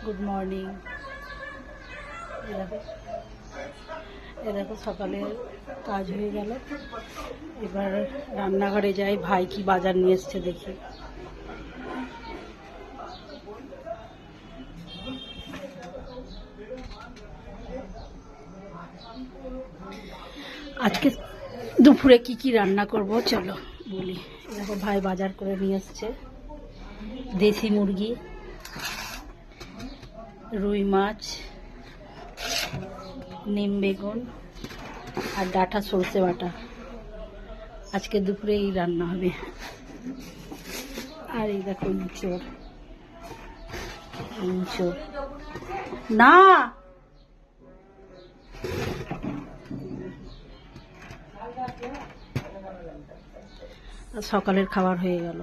Good morning. এ দেখো সকালে কাজ হয়ে গেল, এবার রান্নাঘরে যাই, ভাই কি বাজার নিয়ে এসছে দেখি। আজকে দুপুরে কি কি রান্না করব চলো বলি। দেখো ভাই বাজার করে নিয়ে এসছে, দেশি মুরগি, রুই মাছ, নিম বেগুন আর ডাঁটা সরষে বাটা। আজকে দুপুরে এই রান্না হবে। আর এই দেখো ইঁচড়, না সকালের খাবার হয়ে গেল।